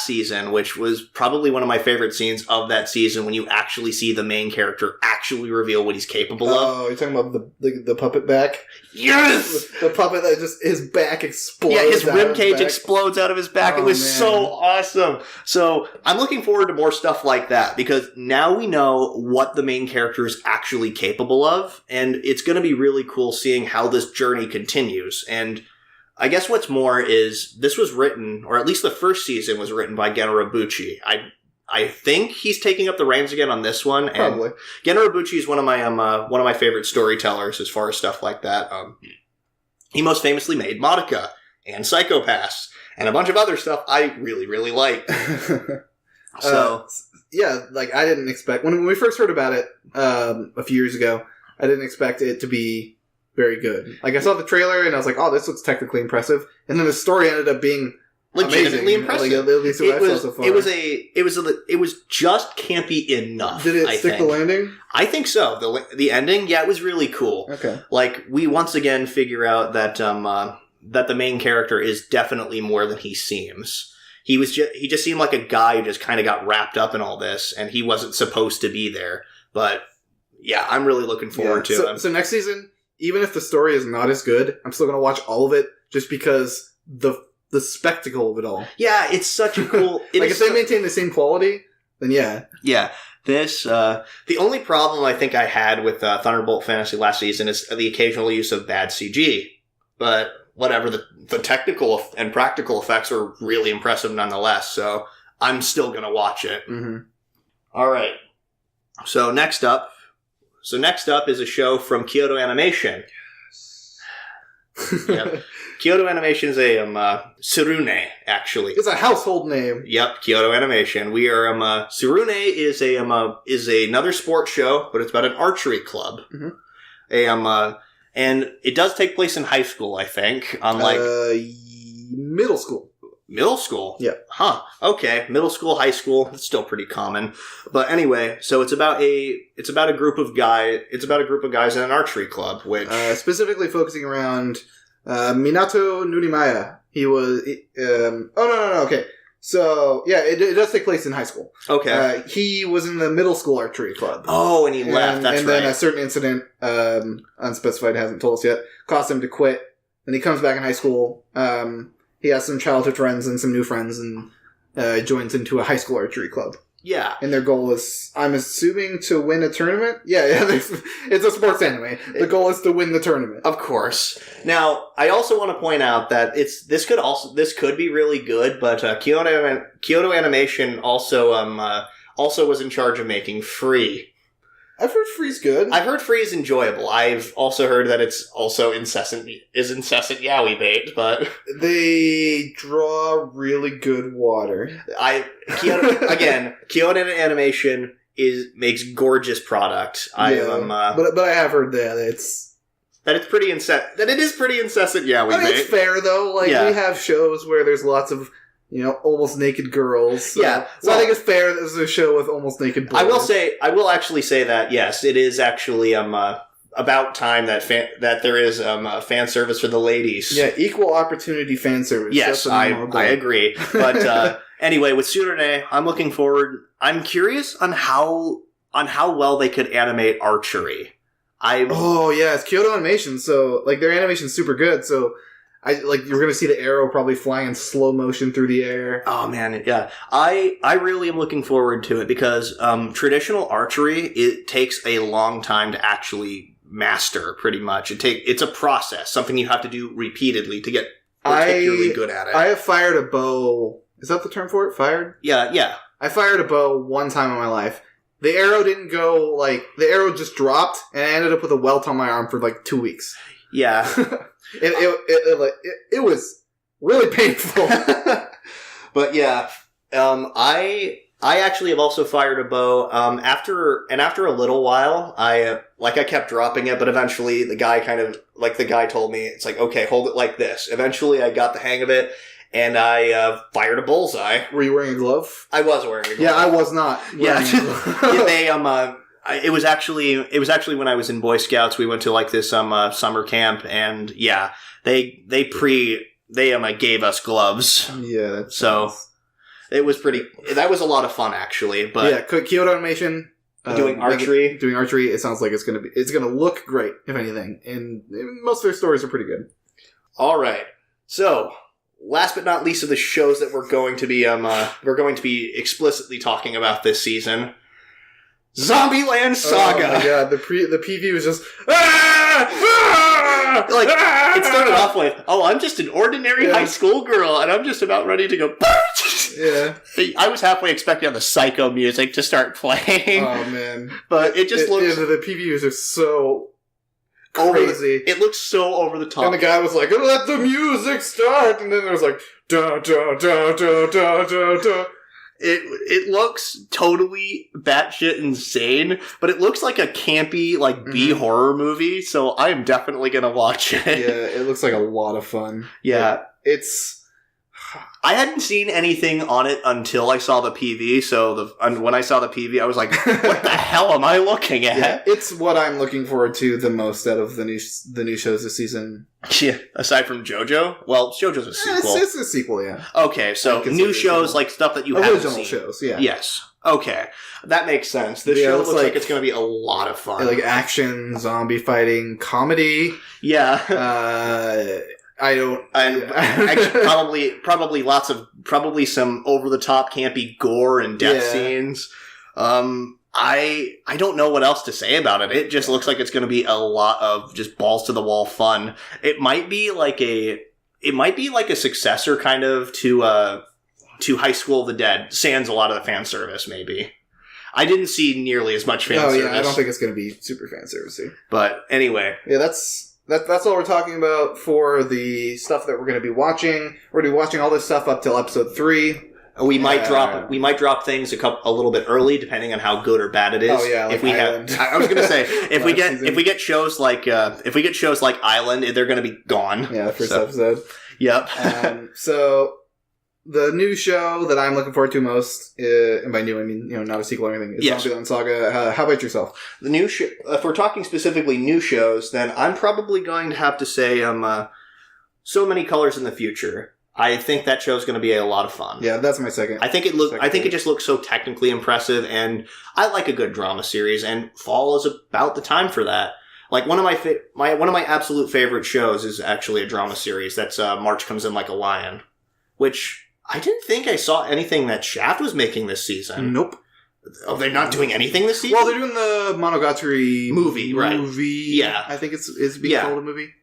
season, which was probably one of my favorite scenes of that season, when you actually see the main character actually reveal what he's capable of. Oh, you're talking about the puppet back? Yes! The puppet that just, his back explodes. Yeah, his ribcage explodes out of his back. It was so awesome. So I'm looking forward to more stuff like that, because now we know what the main character is actually capable of, and it's going to be really cool seeing how this journey continues. And I guess what's more is this was written, or at least the first season was written by Gen Urobuchi. I think he's taking up the reins again on this one. Probably. And Gen Urobuchi is one of my favorite storytellers as far as stuff like that. He most famously made Madoka and Psycho-Pass and a bunch of other stuff I really, really like. So yeah, like I didn't expect when we first heard about it a few years ago, I didn't expect it to be very good. Like I saw the trailer and I was like, oh, this looks technically impressive. And then the story ended up being legitimately impressive. Like, at least it was just campy enough. Did it stick the landing? I think so. The ending, yeah, it was really cool. Okay. Like we once again figure out that that the main character is definitely more than he seems. He just seemed like a guy who just kind of got wrapped up in all this, and he wasn't supposed to be there. But yeah, I'm really looking forward to him. So next season, even if the story is not as good, I'm still going to watch all of it just because the spectacle of it all. Yeah, it's such a cool... if they maintain the same quality, then yeah. Yeah. The only problem I think I had with Thunderbolt Fantasy last season is the occasional use of bad CG. But whatever, the technical and practical effects are really impressive nonetheless, so I'm still going to watch it. Mm-hmm. All right. So next up is a show from Kyoto Animation. Yep. Kyoto Animation is a Tsurune, actually. It's a household name. Yep, Kyoto Animation. We are Tsurune is another sports show, but it's about an archery club. Mm-hmm. And it does take place in high school, I think. Unlike middle school. Middle school? Yeah. Huh. Okay. Middle school, high school. It's still pretty common. But anyway, so it's about a group of guys in an archery club, which specifically focusing around Minato Nurimaya. He was no. Okay. So, yeah, it does take place in high school. Okay. He was in the middle school archery club. Oh, and he left. That's right. And then a certain incident, unspecified, hasn't told us yet, caused him to quit. Then he comes back in high school. He has some childhood friends and some new friends and joins into a high school archery club. Yeah. And their goal is, I'm assuming, to win a tournament? Yeah, it's a sports anime. The goal is to win the tournament. Of course. Now, I also want to point out that this could be really good, but Kyoto Animation also was in charge of making Free. I've heard Free's good. I've heard Free is enjoyable. I've also heard that it's also incessant yaoi bait, but they draw really good water. Kyoto Animation makes gorgeous product. But I have heard that it is pretty incessant yaoi bait. It's fair though. We have shows where there's lots of almost naked girls. So, I think it's fair that there's a show with almost naked boys. I will actually say that, yes, it is actually about time that there is fan service for the ladies. Yeah, equel opportunity fan service. Yes, I agree. But anyway, with Tsurune, I'm looking forward. I'm curious on how well they could animate archery. It's Kyoto Animation, so their animation's super good, so you're going to see the arrow probably flying in slow motion through the air. Oh, man, yeah. I really am looking forward to it because traditional archery, it takes a long time to actually master, pretty much. It's a process, something you have to do repeatedly to get particularly good at it. I have fired a bow. Is that the term for it? Fired? Yeah. I fired a bow one time in my life. The arrow didn't go, the arrow just dropped, and I ended up with a welt on my arm for 2 weeks. Yeah. It was really painful. But yeah, I actually have also fired a bow. After a little while, I kept dropping it, but eventually the guy told me, it's okay, hold it like this. Eventually I got the hang of it, and I fired a bullseye. Were you wearing a glove? I was wearing a glove. Yeah, I was not. Yeah, It was actually when I was in Boy Scouts. We went to this summer camp, and yeah, they gave us gloves. Yeah, so nice. It was that was a lot of fun actually. But yeah, Kyoto Animation doing archery. It sounds like it's gonna look great, if anything, and most of their stories are pretty good. All right, so last but not least of the shows that we're going to be explicitly talking about this season. Zombieland Saga! Oh my god, the PV was just... it started off with, I'm just an ordinary high school girl, and I'm just about ready to go... Yeah. I was halfway expecting the psycho music to start playing. Oh, man. But it just looks... The PV was just so crazy. It looks so over the top. And the guy was like, let the music start! And then there was da da da da da da da. It looks totally batshit insane, but it looks like a campy, B-horror movie, so I am definitely gonna watch it. Yeah, it looks like a lot of fun. Yeah. It's... I hadn't seen anything on it until I saw the PV, so when I saw the PV, I was like, what the hell am I looking at? Yeah, it's what I'm looking forward to the most out of the new shows this season. Yeah, aside from Jojo? Well, Jojo's a sequel. It's a sequel, yeah. Okay, so new shows, stuff that you haven't seen. Original shows, yeah. Yes. Okay. That makes sense. This show looks like it's going to be a lot of fun. Action, zombie fighting, comedy. Yeah. Actually, probably some over the top campy gore and death scenes. I'm I don't know what else to say about it. It just looks like it's going to be a lot of just balls to the wall fun. It might be like a successor kind of to High School of the Dead, sans a lot of the fan service, maybe. I didn't see nearly as much fan service. I don't think it's going to be super fan servicey. But anyway. Yeah, that's all we're talking about for the stuff that we're going to be watching. We're going to be watching all this stuff up till episode 3. We might drop things a little bit early, depending on how good or bad it is. Oh yeah, like Island. I was going to say if we get shows like Island, they're going to be gone. Yeah, the first episode. Yep. So the new show that I'm looking forward to most, and by new I mean not a sequel or anything, is Zombieland Saga. How about yourself? The new show. If we're talking specifically new shows, then I'm probably going to have to say So Many Colors in the Future. I think that show's going to be a lot of fun. Yeah, that's my second. I think it just looks so technically impressive, and I like a good drama series, and fall is about the time for that. Like one of my absolute favorite shows is actually a drama series. That's March Comes In Like a Lion, which I didn't think I saw anything that Shaft was making this season. Nope. Oh, they're not doing anything this season? Well, they're doing the Monogatari movie, right? Yeah, I think it's being called a movie.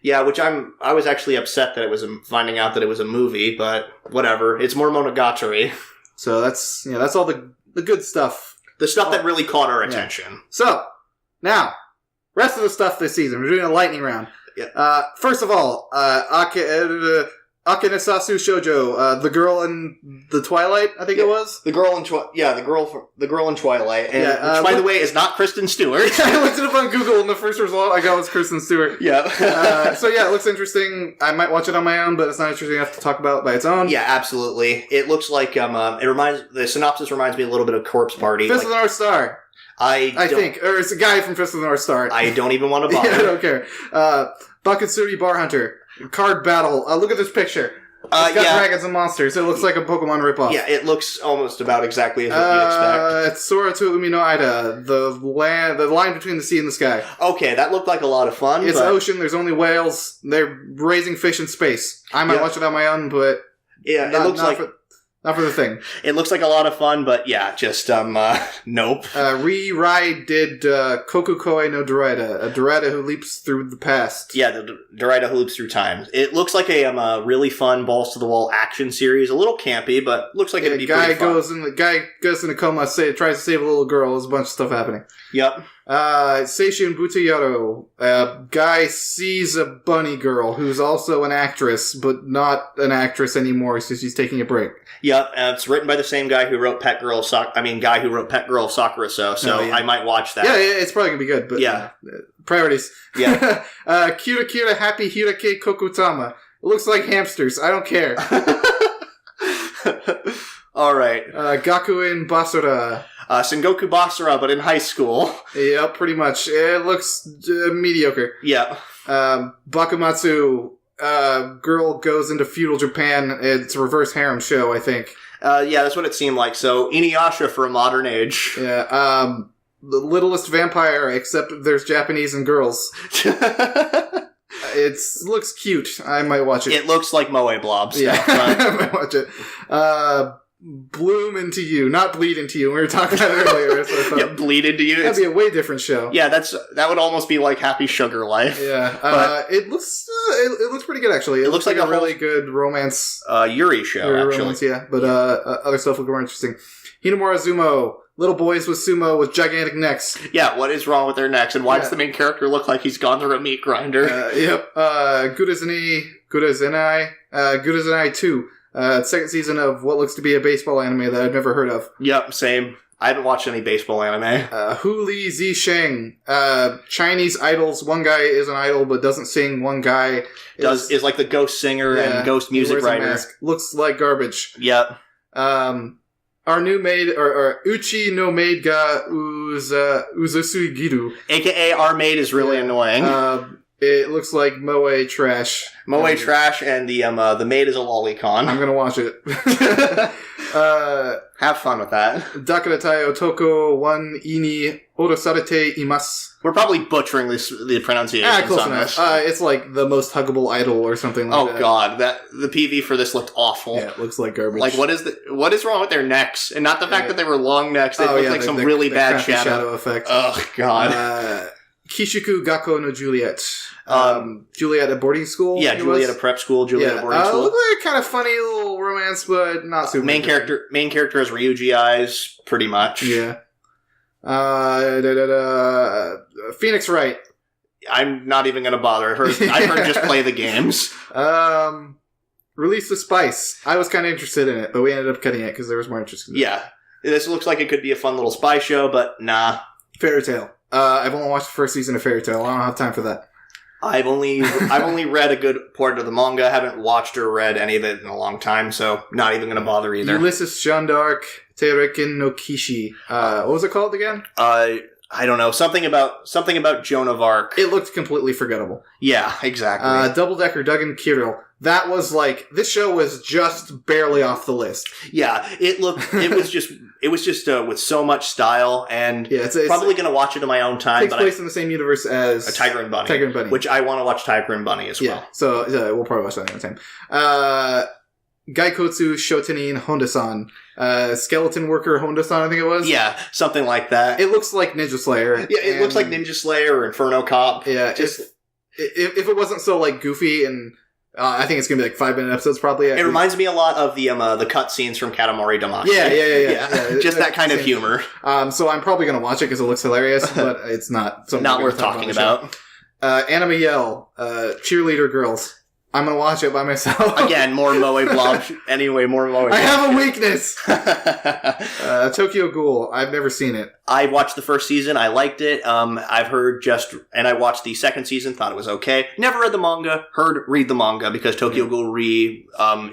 Yeah, which I was actually upset that it was finding out that it was a movie, but whatever. It's more Monogatari. So that's all the good stuff. The stuff that really caught our attention. Yeah. So, now, rest of the stuff this season. We're doing a lightning round. Yeah. First of all, Akinesasu Shoujo, the girl in the Twilight, I think it was. The girl in Twilight, and which, by the way, is not Kristen Stewart. I looked it up on Google, and the first result I got was Kristen Stewart. Yeah. So yeah, it looks interesting. I might watch it on my own, but it's not interesting enough to talk about by its own. Yeah, absolutely. It looks like the synopsis reminds me a little bit of Corpse Party. Fist of the North Star. I think, or it's a guy from Fist of the North Star. I don't even want to bother. Yeah, I don't care. Bakutsuri Bar Hunter. Card Battle. Look at this picture. It's got dragons and monsters. It looks like a Pokemon ripoff. Yeah, it looks almost about exactly as what you'd expect. It's Sora to Umi no Ida. The line between the sea and the sky. Okay, that looked like a lot of fun. It's ocean. There's only whales. They're raising fish in space. I might watch it on my own, but yeah, it looks like... Not for the thing. It looks like a lot of fun, but yeah, just, nope. Rai did Kokukoi no Dorida, a Dorida who leaps through the past. Yeah, the Dorida who leaps through time. It looks like a really fun, balls-to-the-wall action series. A little campy, but looks like it'd be pretty fun. The guy goes in a coma, tries to save a little girl. There's a bunch of stuff happening. Yep. Seishun Butayaro. Guy sees a bunny girl who's also an actress, but not an actress anymore, so she's taking a break. Yep, it's written by the same guy who wrote Pet Girl Sakura-so, I might watch that. Yeah, it's probably gonna be good, but yeah. Priorities. Yeah. Kira Happy Hirake Kokutama. It looks like hamsters. I don't care. Alright. Gakuen Basura. Sengoku Basara, but in high school. Yeah, pretty much. It looks mediocre. Yeah. Bakumatsu. Girl goes into feudal Japan. It's a reverse harem show, I think. Yeah, that's what it seemed like. So, Inuyasha for a modern age. Yeah, the littlest vampire, except there's Japanese and girls. It looks cute. I might watch it. It looks like Moe Blob stuff. Yeah, I might watch it. Bloom Into You, not Bleed Into You. We were talking about it earlier. So yeah, Bleed Into You. That'd be a way different show. Yeah, that would almost be like Happy Sugar Life. Yeah, it looks pretty good actually. It looks like a really good romance. Yuri show actually. Romance, yeah, but other stuff will be more interesting. Hinomura Zumo, little boys with sumo with gigantic necks. Yeah, what is wrong with their necks, and why does the main character look like he's gone through a meat grinder? Yep. Gudazenai 2. Second season of what looks to be a baseball anime that I've never heard of. Yep, same. I haven't watched any baseball anime. Hu Li Zisheng. Chinese idols. One guy is an idol but doesn't sing. One guy is like the ghost singer and ghost music writer. Looks like garbage. Yep. Our new maid, or Uchi no maid ga Uzusui Giru. AKA our maid is really annoying. It looks like Moe trash. Moe trash, and the maid is a lolicon. I'm gonna watch it. Have fun with that. Dakaratai Otoko one ini orosarete imasu. We're probably butchering the pronunciation Close on enough. this. It's like the most huggable idol or something like that. Oh god, the PV for this looked awful. Yeah, it looks like garbage. Like, what is wrong with their necks? And not the fact that they were long necks. They look like some really bad shadow effect. Oh god. Kishiku Gakko no Juliet. Juliet at boarding school? Yeah, Juliet at prep school, Juliet at boarding school. Looked like a kind of funny little romance, but not super. Main character has Ryuji eyes, pretty much. Yeah. Phoenix Wright. I'm not even going to bother. I heard just play the games. Release the Spice. I was kind of interested in it, but we ended up cutting it because there was more interest in it. Yeah. This looks like it could be a fun little spy show, but nah. Fairy Tail. I've only watched the first season of Fairy Tail. I don't have time for that. I've only read a good part of the manga. I haven't watched or read any of it in a long time, so not even going to bother either. Ulysses Jeanne d'Arc, Teireken no Kishi. What was it called again? I don't know. Something about Joan of Arc. It looked completely forgettable. Yeah, exactly. Double Decker Duggan Kirill. That was like, this show was just barely off the list. Yeah, it was just with so much style, and it's probably going to watch it in my own time. Takes place in the same universe as a Tiger and Bunny. Which I want to watch Tiger and Bunny as well. Yeah, so we'll probably watch that at the same time. Gaikotsu Shotenin Honda-san. Skeleton Worker Honda-san, I think it was. Yeah, something like that. It looks like Ninja Slayer. Yeah, it looks like Ninja Slayer or Inferno Cop. Yeah, if it wasn't so like goofy and I think it's gonna be like 5-minute episodes probably. It reminds me a lot of the cutscenes from Katamari Damacy. Yeah. Just that kind of humor. So I'm probably gonna watch it because it looks hilarious, but it's not worth talking about. Anime Yell, Cheerleader Girls. I'm gonna watch it by myself. Again, more Moe blob. Anyway, more Moe. I have a weakness! Tokyo Ghoul. I've never seen it. I watched the first season. I liked it. I've heard and I watched the second season, thought it was okay. Never read the manga. Read the manga because Tokyo Ghoul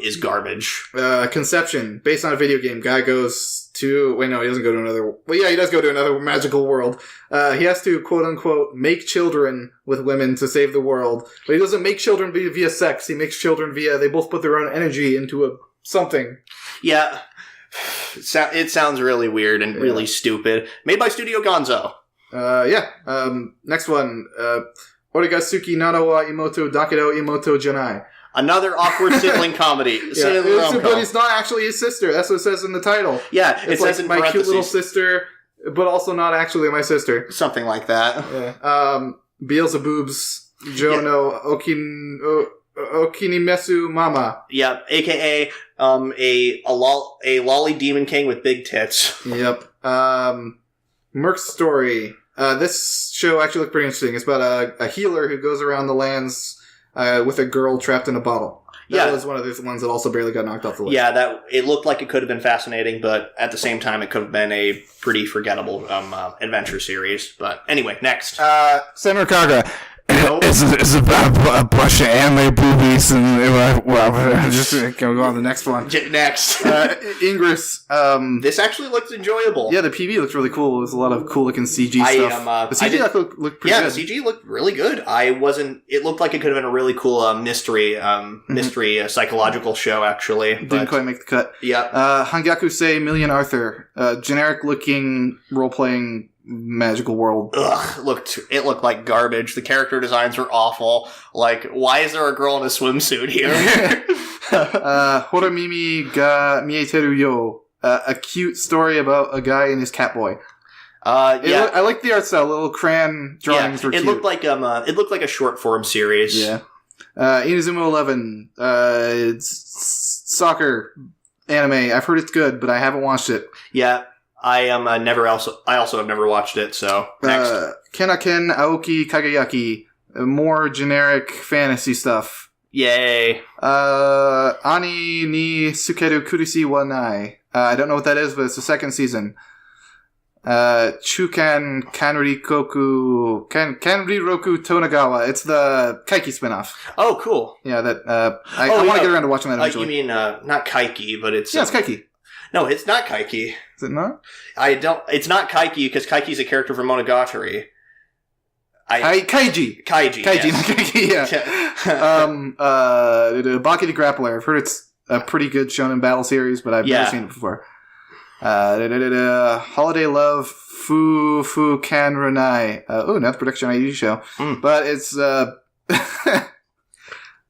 is garbage. Conception. Based on a video game. Guy goes to... Wait, no, he doesn't go to another... Well, yeah, he does go to another magical world. He has to, quote-unquote, make children with women to save the world. But he doesn't make children via sex. He makes children via... They both put their own energy into something. Yeah. It sounds really weird and really stupid. Made by Studio Gonzo. Next one. Origatsuki Narawa Imoto Dakedo Imoto Janai. Another awkward sibling comedy. But it's not actually his sister. That's what it says in the title. Yeah, it says in my cute little sister, but also not actually my sister. Something like that. Yeah. Beelzebub's Jono Okinimesu Mama. Yeah, a.k.a. a lolly demon king with big tits. Yep. Merc's Story. This show actually looked pretty interesting. It's about a healer who goes around the lands with a girl trapped in a bottle. That was one of the ones that also barely got knocked off the list. Yeah, it looked like it could have been fascinating, but at the same time, it could have been a pretty forgettable adventure series. But anyway, next. Senran Kagura. Nope. It's about a bunch of anime boobies and just gonna go on the next one. Next, Ingress. This actually looked enjoyable. Yeah, the PV looked really cool. It was a lot of cool looking CG stuff. The CG looked pretty good. Yeah, the CG looked really good. It looked like it could have been a really cool mystery psychological show. Actually, didn't quite make the cut. Yeah. Hangyaku Sei Million Arthur. Generic looking role playing. Magical world. Ugh, it looked like garbage. The character designs were awful. Like, why is there a girl in a swimsuit here? Horamimi ga mieteru yo. A cute story about a guy and his catboy. I like the art style. Little crayon drawings were cute. It looked like a short form series. Yeah. Inazuma 11. Soccer anime. I've heard it's good, but I haven't watched it. Yeah. I also have never watched it, so next. Kenaken Aoki Kagayaki. More generic fantasy stuff. Yay. Ani ni Sukeru Kurisi wa Nai. I don't know what that is, but it's the second season. Chukan Kanrikoku Kanriroku Tonagawa. It's the Kaiki spinoff. Oh, cool. Yeah, that I want to get around to watching that eventually. You mean not Kaiki, but it's... Yeah, it's Kaiki. No, it's not Kaiki. Is it not? It's not Kaiki, because Kaiki's a character from Monogatari. Kaiji. Kaiji, yes. not Kaiji, yeah. Baki the Grappler. I've heard it's a pretty good shonen battle series, but I've never seen it before. Holiday Love Fu Kan Renai. Another production ID show. But it's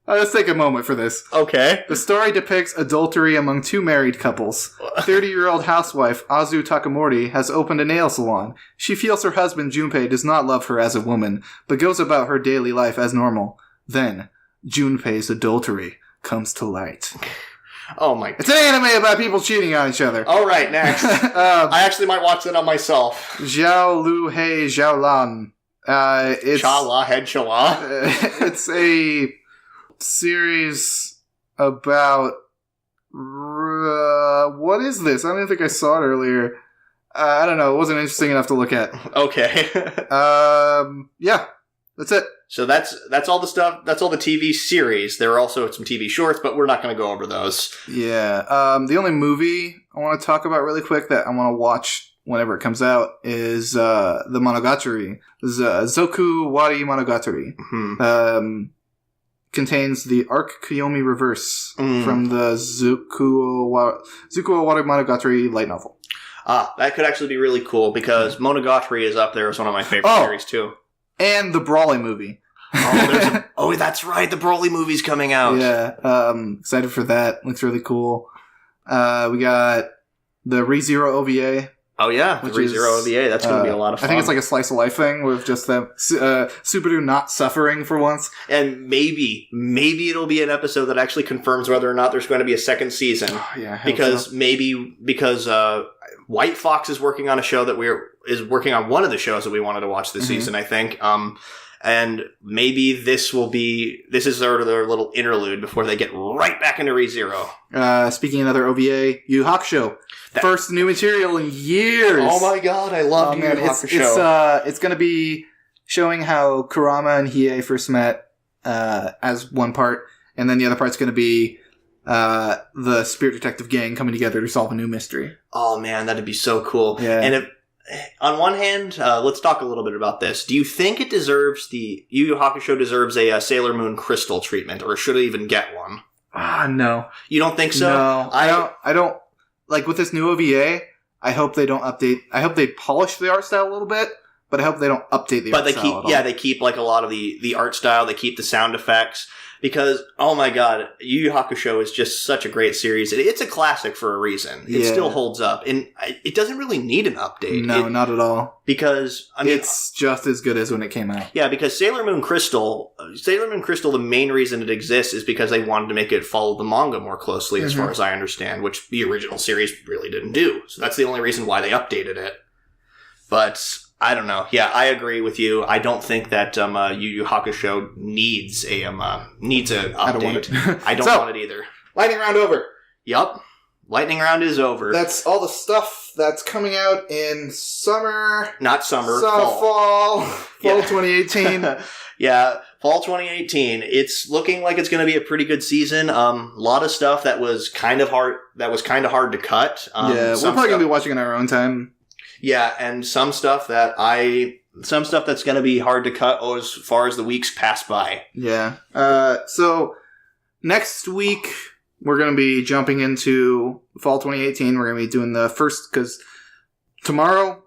let's take a moment for this. Okay. The story depicts adultery among two married couples. 30-year-old housewife Azu Takamori has opened a nail salon. She feels her husband Junpei does not love her as a woman, but goes about her daily life as normal. Then, Junpei's adultery comes to light. Oh my god. It's an anime about people cheating on each other. Alright, next. I actually might watch that on myself. Zhao Lu Hei Zhao Lan. It's Chala Head Chala. It's a series about what is this? I don't even think I saw it earlier. I don't know. It wasn't interesting enough to look at. Okay. Yeah, that's it. So that's all the stuff. That's all the TV series. There are also some TV shorts, but we're not going to go over those. Yeah. The only movie I want to talk about really quick that I want to watch whenever it comes out is the Monogatari. Zoku Wari Monogatari. Mm-hmm. Contains the Arc Kiyomi Reverse from the Zukuo Wari Monogatari light novel. That could actually be really cool because Monogatari is up there as one of my favorite series too. And the Brawly movie. That's right. The Broly movie's coming out. Yeah. Excited for that. Looks really cool. We got the ReZero OVA. Oh yeah, the ReZero OVA. That's going to be a lot of fun. I think it's like a slice of life thing with just them Subaru not suffering for once. And maybe it'll be an episode that actually confirms whether or not there's going to be a second season. Oh, yeah, because White Fox is working on a show that is working on one of the shows that we wanted to watch this season, I think. And maybe this is sort of their little interlude before they get right back into ReZero. Speaking of another OVA, Yu Yu Hakusho. First new material in years. Oh my god, I love Yu Yu Hakusho. It's going to be showing how Kurama and Hiei first met as one part, and then the other part's going to be the Spirit Detective gang coming together to solve a new mystery. Oh man, that'd be so cool. Yeah. And on one hand, let's talk a little bit about this. Do you think it deserves Yu Yu Hakusho deserves a Sailor Moon Crystal treatment, or should it even get one? No. You don't think so? No, I don't. Like, with this new OVA, I hope they don't update. I hope they polish the art style a little bit, but I hope they don't update the art style. But they keep like a lot of the art style. They keep the sound effects. Because, oh my god, Yu Yu Hakusho is just such a great series. It's a classic for a reason. It still holds up. And it doesn't really need an update. No, not at all. Because, it's just as good as when it came out. Yeah, because Sailor Moon Crystal, the main reason it exists is because they wanted to make it follow the manga more closely, as far as I understand, which the original series really didn't do. So that's the only reason why they updated it. But I don't know. Yeah, I agree with you. I don't think that Yu Yu Hakusho needs an update. I don't want it. I don't want it either. Lightning round over. Yup. Lightning round is over. That's all the stuff that's coming out in summer. Not summer. Fall 2018. Yeah, fall 2018. It's looking like it's going to be a pretty good season. A lot of stuff that was kind of hard to cut. We're probably going to be watching in our own time. Yeah, and some stuff that's going to be hard to cut as far as the weeks pass by. Yeah. So next week we're going to be jumping into fall 2018. We're going to be doing the first, because tomorrow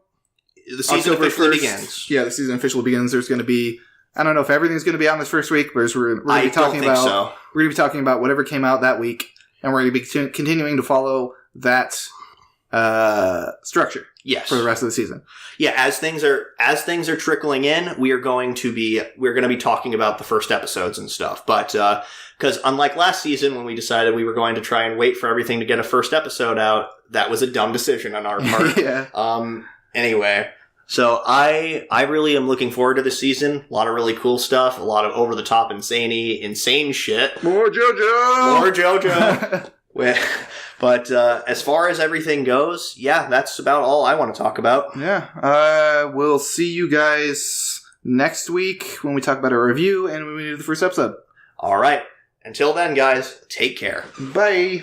the season officially begins. Yeah, the season officially begins. There's going to be, I don't know if everything's going to be out in this first week, but we're going to be talking about. We're going to be talking about whatever came out that week, and we're going to be continuing to follow that structure. Yes. For the rest of the season. Yeah, as things are trickling in, we're going to be talking about the first episodes and stuff. But because unlike last season when we decided we were going to try and wait for everything to get a first episode out, that was a dumb decision on our part. Yeah. Anyway, so I really am looking forward to this season. A lot of really cool stuff, a lot of over the top insane shit. More JoJo. But as far as everything goes, yeah, that's about all I want to talk about. Yeah. We'll see you guys next week when we talk about our review and when we do the first episode. All right. Until then, guys, take care. Bye.